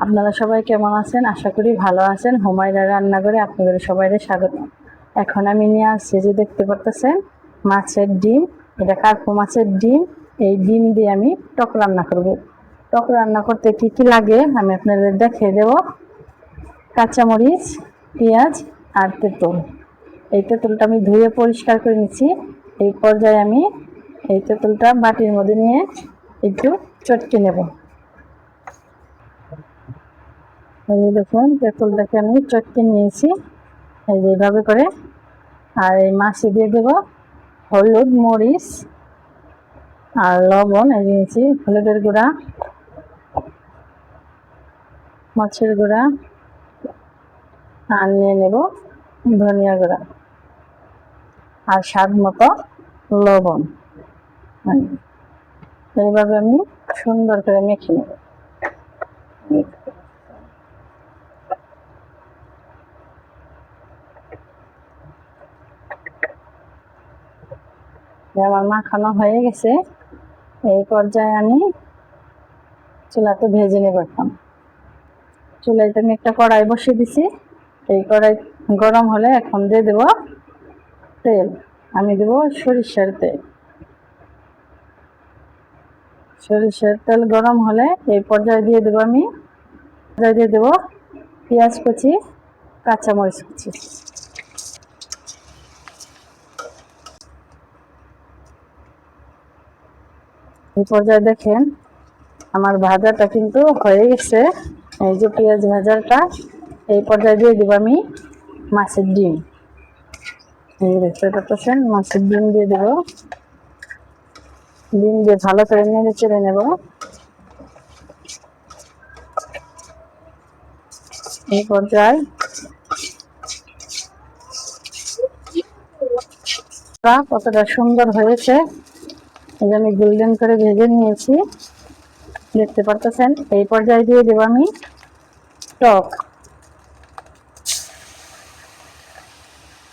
আপনারা সবাই কেমন আছেন? আশা করি ভালো আছেন। হুমায়রা রান্নাঘরে আপনাদের সবাইকে স্বাগত। এখন আমি নিয়ে আসছি যে দেখতে পাচ্ছেন মাছের ডিম। এটা কার্পো মাছের ডিম। এই ডিম দিয়ে আমি টক রান্না করব। টক রান্না করতে কি কি লাগে আমি আপনাদের দেখিয়ে দেব। কাঁচামরিচ, পেঁয়াজ আর তেঁতুল। এই তেঁতুলটা আমি ধুয়ে পরিষ্কার করে নিচ্ছি। এই পর্যায়ে আমি এই তেঁতুলটা বাটির মধ্যে নিয়ে একটু চটকে নেব। এই দেখুন তেঁতুলটাকে আমি চটকে নিয়েছি এই যে এইভাবে করে। আর এই মাছে দিয়ে দেব হলুদ, মরিচ আর লবণ। এই নিয়েছি হলুদের গুঁড়া, মাছের গুঁড়া আর নিয়ে নেব ধনিয়া গুঁড়া আর স্বাদ মতো লবণ। এইভাবে আমি সুন্দর করে মেখে নেব। আমার মাখানো হয়ে গেছে। এই পর্যায়ে আমি চুলাতে ভেজে নেবতাম। চুলাইতে আমি একটা কড়াই বসিয়ে দিছি। এই কড়াই গরম হলে এখন দিয়ে দেব তেল। আমি দেব সরিষার তেল। সরিষার তেল গরম হলে এই পর্যায়ে দিয়ে দেব পেঁয়াজ কুচি, কাঁচামরিচ কুচি। এই পর্যায়ে দেখেন আমার ভাজাটা কিন্তু হয়ে গেছে। এই যে পেঁয়াজ ভাজাটা। এই পর্যায়ে দিয়ে দেব আমি মাছের ডিম। এই দেখতে পাচ্ছেন মাছের ডিম দিয়ে দেব। ডিম দিয়ে ভালো করে নেড়ে চেড়ে নেব। এই পর্যায়ে কতটা সুন্দর হয়েছে। এই যে আমি গোল্ডেন করে ভেজে নিয়েছি দেখতে পাচ্ছেন। এই পর্যায়ে দিয়ে দেব আমি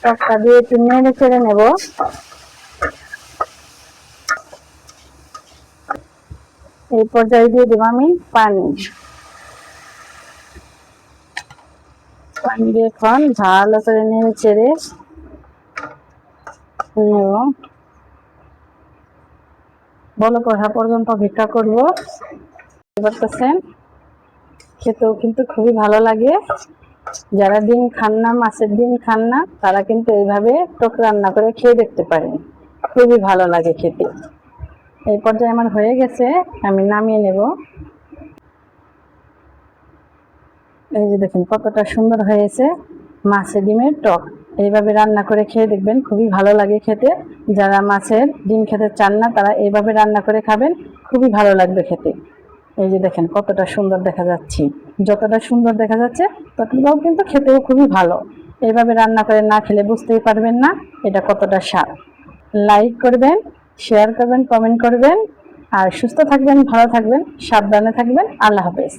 টকটা দিয়ে একটু নেড়ে চেড়ে নেব। এই পর্যায়ে দিয়ে দেব আমি পানি দিয়ে এখন ভালো করে নেড়ে চেড়ে নেব। বলক ওঠা পর্যন্ত অপেক্ষা করব। পারতেছেন খেতেও কিন্তু খুবই ভালো লাগে। যারা ডিম খান না, মাছের ডিম খান না, তারা কিন্তু এইভাবে টক রান্না করে খেয়ে দেখতে পারেন। খুবই ভালো লাগে খেতে। এই পর্যায়ে আমার হয়ে গেছে, আমি নামিয়ে নেব। এই যে দেখুন কতটা সুন্দর হয়েছে মাছের ডিমের টক। এইভাবে রান্না করে খেয়ে দেখবেন, খুবই ভালো লাগে খেতে। যারা মাছের ডিম খেতে চান না তারা এইভাবে রান্না করে খাবেন, খুবই ভালো লাগবে খেতে। এই যে দেখেন কতটা সুন্দর দেখা যাচ্ছে। যতটা সুন্দর দেখা যাচ্ছে ততটাও কিন্তু খেতেও খুবই ভালো। এইভাবে রান্না করে না খেলে বুঝতেই পারবেন না এটা কতটা স্বাদ। লাইক করবেন, শেয়ার করবেন, কমেন্ট করবেন। আর সুস্থ থাকবেন, ভালো থাকবেন, সাবধানে থাকবেন। আল্লাহ হাফেজ।